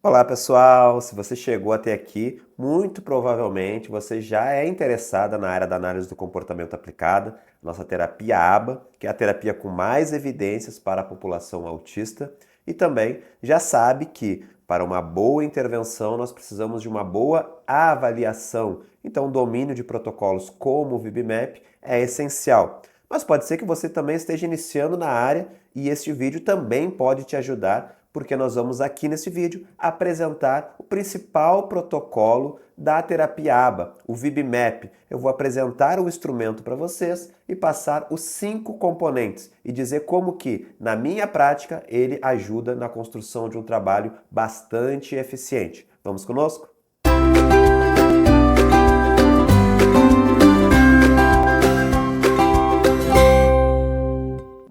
Olá pessoal, se você chegou até aqui, muito provavelmente você já é interessada na área da análise do comportamento aplicada, nossa terapia ABA, que é a terapia com mais evidências para a população autista, e também já sabe que para uma boa intervenção nós precisamos de uma boa avaliação, então o domínio de protocolos como o VB-MAP é essencial. Mas pode ser que você também esteja iniciando na área e este vídeo também pode te ajudar, porque nós vamos aqui nesse vídeo apresentar o principal protocolo da terapia ABA, o VB-MAP. Eu vou apresentar o instrumento para vocês e passar os 5 componentes e dizer como que, na minha prática, ele ajuda na construção de um trabalho bastante eficiente. Vamos conosco?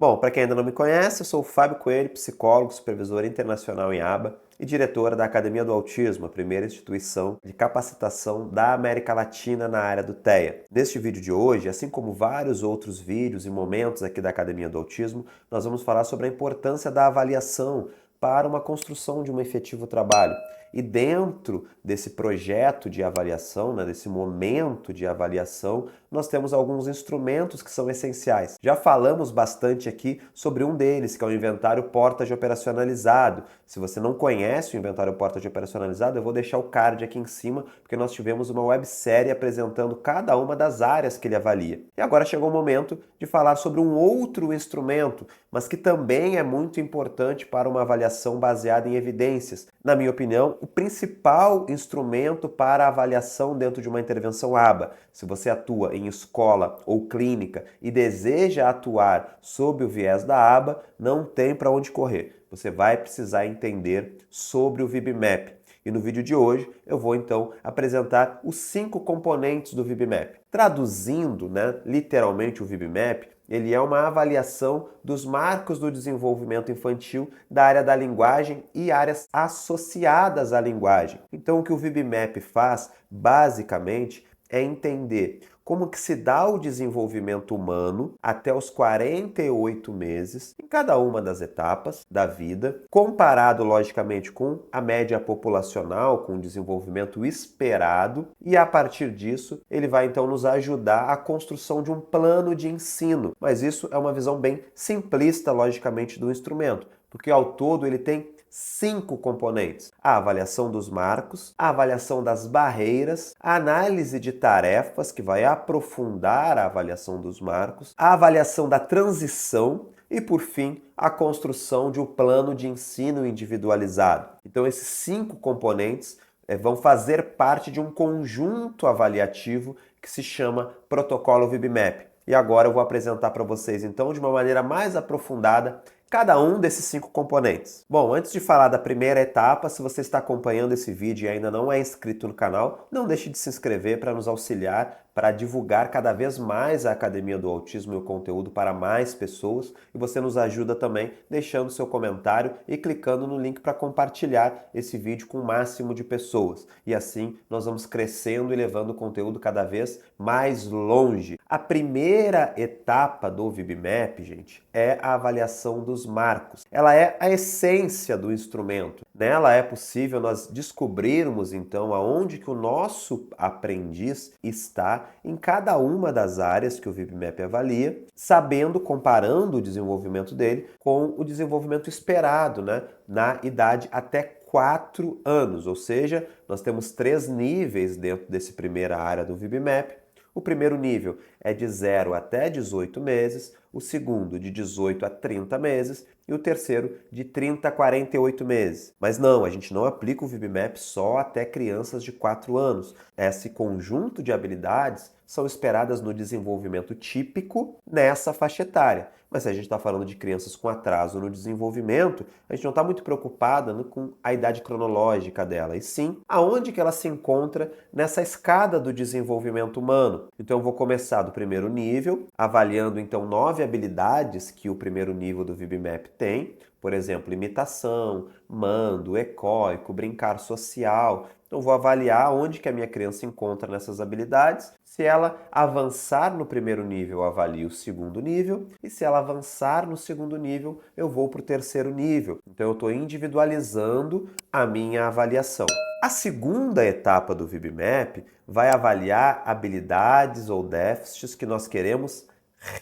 Bom, para quem ainda não me conhece, eu sou o Fábio Coelho, psicólogo, supervisor internacional em ABA e diretora da Academia do Autismo, a primeira instituição de capacitação da América Latina na área do TEA. Neste vídeo de hoje, assim como vários outros vídeos e momentos aqui da Academia do Autismo, nós vamos falar sobre a importância da avaliação para uma construção de um efetivo trabalho. E dentro desse projeto de avaliação, desse momento de avaliação, nós temos alguns instrumentos que são essenciais. Já falamos bastante aqui sobre um deles, que é o inventário porta operacionalizado. Se você não conhece o inventário porta operacionalizado, eu vou deixar o card aqui em cima, porque nós tivemos uma websérie apresentando cada uma das áreas que ele avalia. E agora chegou o momento de falar sobre um outro instrumento, mas que também é muito importante para uma avaliação baseada em evidências. Na minha opinião, o principal instrumento para a avaliação dentro de uma intervenção ABA. Se você atua em escola ou clínica e deseja atuar sob o viés da ABA, não tem para onde correr. Você vai precisar entender sobre o VB-MAP. E no vídeo de hoje eu vou então apresentar os 5 componentes do VB-MAP. Traduzindo, literalmente o VB-MAP, ele é uma avaliação dos marcos do desenvolvimento infantil da área da linguagem e áreas associadas à linguagem. Então o que o VB-MAP faz, basicamente, é entender como que se dá o desenvolvimento humano até os 48 meses, em cada uma das etapas da vida, comparado, logicamente, com a média populacional, com o desenvolvimento esperado, e a partir disso, ele vai então nos ajudar à construção de um plano de ensino. Mas isso é uma visão bem simplista, logicamente, do instrumento, porque ao todo ele tem 5 componentes: a avaliação dos marcos, a avaliação das barreiras, a análise de tarefas, que vai aprofundar a avaliação dos marcos, a avaliação da transição e, por fim, a construção de um plano de ensino individualizado. Então, esses 5 componentes vão fazer parte de um conjunto avaliativo que se chama Protocolo VB-MAP. E agora eu vou apresentar para vocês, então, de uma maneira mais aprofundada, cada um desses 5 componentes. Bom, antes de falar da primeira etapa, se você está acompanhando esse vídeo e ainda não é inscrito no canal, não deixe de se inscrever para nos auxiliar, para divulgar cada vez mais a Academia do Autismo e o conteúdo para mais pessoas. E você nos ajuda também deixando seu comentário e clicando no link para compartilhar esse vídeo com o máximo de pessoas. E assim nós vamos crescendo e levando o conteúdo cada vez mais longe. A primeira etapa do VB-MAP, gente, é a avaliação dos marcos. Ela é a essência do instrumento. Nela é possível nós descobrirmos, então, aonde que o nosso aprendiz está em cada uma das áreas que o VB-MAP avalia, sabendo, comparando o desenvolvimento dele com o desenvolvimento esperado, na idade até 4 anos. Ou seja, nós temos 3 níveis dentro dessa primeira área do VB-MAP. O primeiro nível é de 0 até 18 meses, o segundo de 18 a 30 meses e o terceiro de 30 a 48 meses. Mas não, a gente não aplica o VB-MAP só até crianças de 4 anos. Esse conjunto de habilidades são esperadas no desenvolvimento típico nessa faixa etária. Mas se a gente está falando de crianças com atraso no desenvolvimento, a gente não está muito preocupada com a idade cronológica dela, e sim aonde que ela se encontra nessa escada do desenvolvimento humano. Então eu vou começar do primeiro nível, avaliando então 9 9 habilidades que o primeiro nível do VB-MAP tem, por exemplo, imitação, mando, egóico, brincar social. Então, vou avaliar onde que a minha criança encontra nessas habilidades. Se ela avançar no primeiro nível, eu avalio o segundo nível. E se ela avançar no segundo nível, eu vou para o terceiro nível. Então, eu estou individualizando a minha avaliação. A segunda etapa do VB-MAP vai avaliar habilidades ou déficits que nós queremos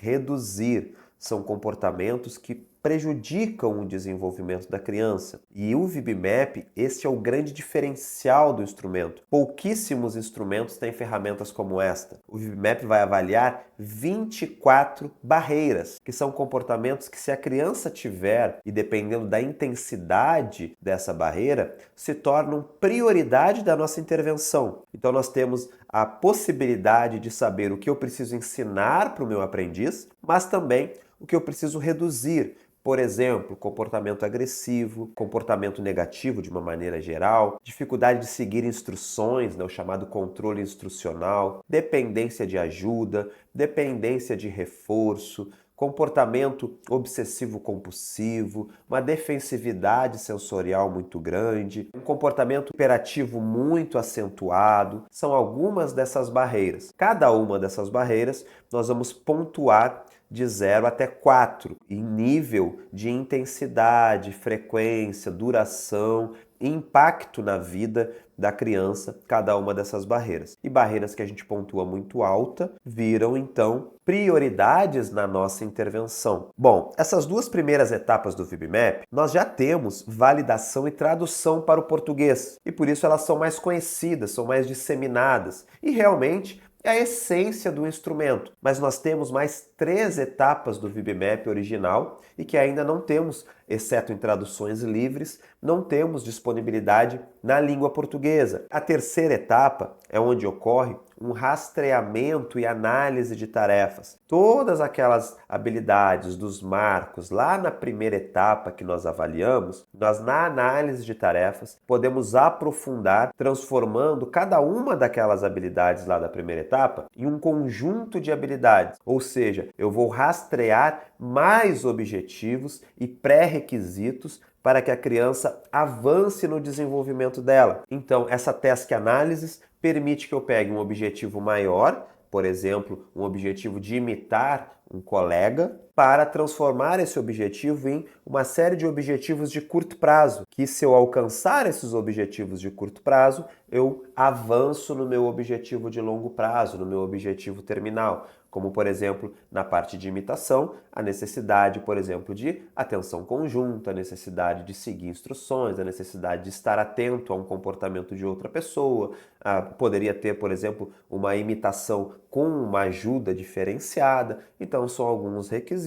reduzir. São comportamentos que prejudicam o desenvolvimento da criança. E o VB-MAP, esse é o grande diferencial do instrumento. Pouquíssimos instrumentos têm ferramentas como esta. O VB-MAP vai avaliar 24 barreiras, que são comportamentos que, se a criança tiver, e dependendo da intensidade dessa barreira, se tornam prioridade da nossa intervenção. Então nós temos a possibilidade de saber o que eu preciso ensinar para o meu aprendiz, mas também o que eu preciso reduzir. Por exemplo, comportamento agressivo, comportamento negativo de uma maneira geral, dificuldade de seguir instruções, o chamado controle instrucional, dependência de ajuda, dependência de reforço, comportamento obsessivo-compulsivo, uma defensividade sensorial muito grande, um comportamento hiperativo muito acentuado. São algumas dessas barreiras. Cada uma dessas barreiras nós vamos pontuar de 0 até 4, em nível de intensidade, frequência, duração, impacto na vida da criança, cada uma dessas barreiras. E barreiras que a gente pontua muito alta viram, então, prioridades na nossa intervenção. Bom, essas duas primeiras etapas do VB-MAP, nós já temos validação e tradução para o português, e por isso elas são mais conhecidas, são mais disseminadas, e realmente é a essência do instrumento. Mas nós temos mais 3 etapas do VB-MAP original e que ainda não temos, exceto em traduções livres, não temos disponibilidade na língua portuguesa. A terceira etapa é onde ocorre um rastreamento e análise de tarefas. Todas aquelas habilidades dos marcos lá na primeira etapa que nós avaliamos, nós na análise de tarefas podemos aprofundar, transformando cada uma daquelas habilidades lá da primeira etapa em um conjunto de habilidades. Ou seja, eu vou rastrear mais objetivos e pré-requisitos para que a criança avance no desenvolvimento dela. Então, essa task analysis permite que eu pegue um objetivo maior, por exemplo, um objetivo de imitar um colega, para transformar esse objetivo em uma série de objetivos de curto prazo, que se eu alcançar esses objetivos de curto prazo, eu avanço no meu objetivo de longo prazo, no meu objetivo terminal. Como, por exemplo, na parte de imitação, a necessidade, por exemplo, de atenção conjunta, a necessidade de seguir instruções, a necessidade de estar atento a um comportamento de outra pessoa. Poderia ter, por exemplo, uma imitação com uma ajuda diferenciada. Então, são alguns requisitos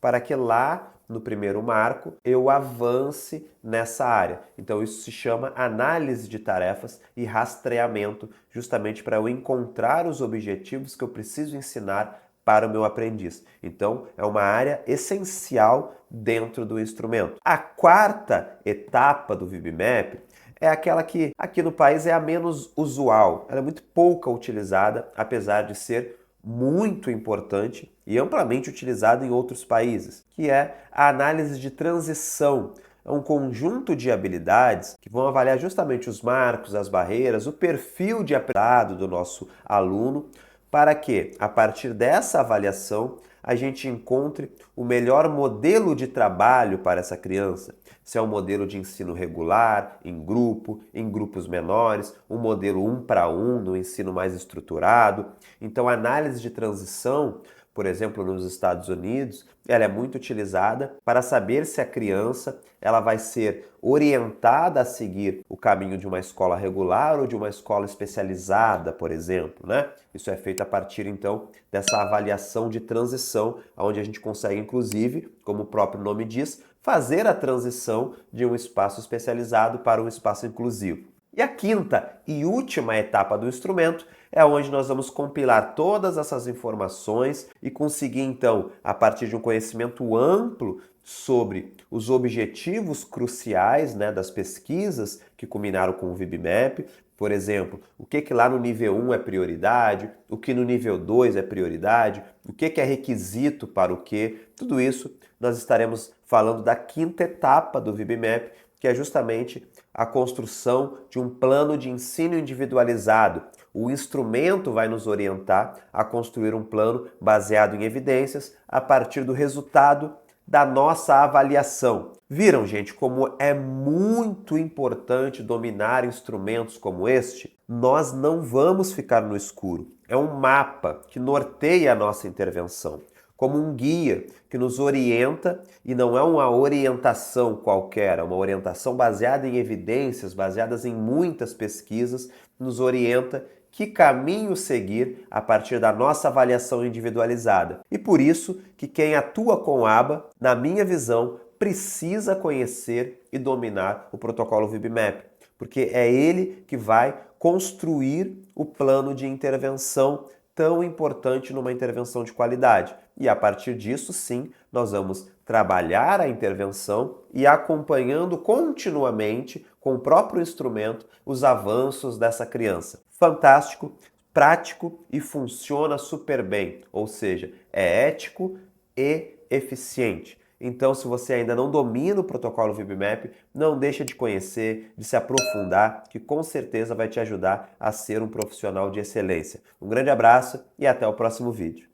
para que lá no primeiro marco eu avance nessa área. Então isso se chama análise de tarefas e rastreamento, justamente para eu encontrar os objetivos que eu preciso ensinar para o meu aprendiz. Então é uma área essencial dentro do instrumento. A quarta etapa do VB-MAP é aquela que aqui no país é a menos usual. Ela é muito pouca utilizada, apesar de ser muito importante e amplamente utilizado em outros países, que é a análise de transição. É um conjunto de habilidades que vão avaliar justamente os marcos, as barreiras, o perfil de aprendizado do nosso aluno, para que, a partir dessa avaliação, a gente encontre o melhor modelo de trabalho para essa criança. Se é um modelo de ensino regular, em grupo, em grupos menores, um modelo 1 para 1, no ensino mais estruturado. Então, a análise de transição, por exemplo, nos Estados Unidos, ela é muito utilizada para saber se a criança ela vai ser orientada a seguir o caminho de uma escola regular ou de uma escola especializada, por exemplo, né? Isso é feito a partir, então, dessa avaliação de transição, onde a gente consegue, inclusive, como o próprio nome diz, fazer a transição de um espaço especializado para um espaço inclusivo. E a quinta e última etapa do instrumento é onde nós vamos compilar todas essas informações e conseguir, então, a partir de um conhecimento amplo sobre os objetivos cruciais, né, das pesquisas que culminaram com o VibMap, por exemplo, o que lá no nível 1 é prioridade, o que no nível 2 é prioridade, o que é requisito para o quê, tudo isso nós estaremos falando da quinta etapa do VibMap, que é justamente a construção de um plano de ensino individualizado. O instrumento vai nos orientar a construir um plano baseado em evidências a partir do resultado da nossa avaliação. Viram, gente, como é muito importante dominar instrumentos como este? Nós não vamos ficar no escuro. É um mapa que norteia a nossa intervenção, como um guia que nos orienta, e não é uma orientação qualquer, é uma orientação baseada em evidências, baseadas em muitas pesquisas, nos orienta que caminho seguir a partir da nossa avaliação individualizada. E por isso que quem atua com aba, na minha visão, precisa conhecer e dominar o protocolo VibMap, porque é ele que vai construir o plano de intervenção tão importante numa intervenção de qualidade. E a partir disso, sim, nós vamos trabalhar a intervenção e acompanhando continuamente com o próprio instrumento os avanços dessa criança. Fantástico, prático e funciona super bem, ou seja, é ético e eficiente. Então, se você ainda não domina o protocolo VibMap, não deixa de conhecer, de se aprofundar, que com certeza vai te ajudar a ser um profissional de excelência. Um grande abraço e até o próximo vídeo.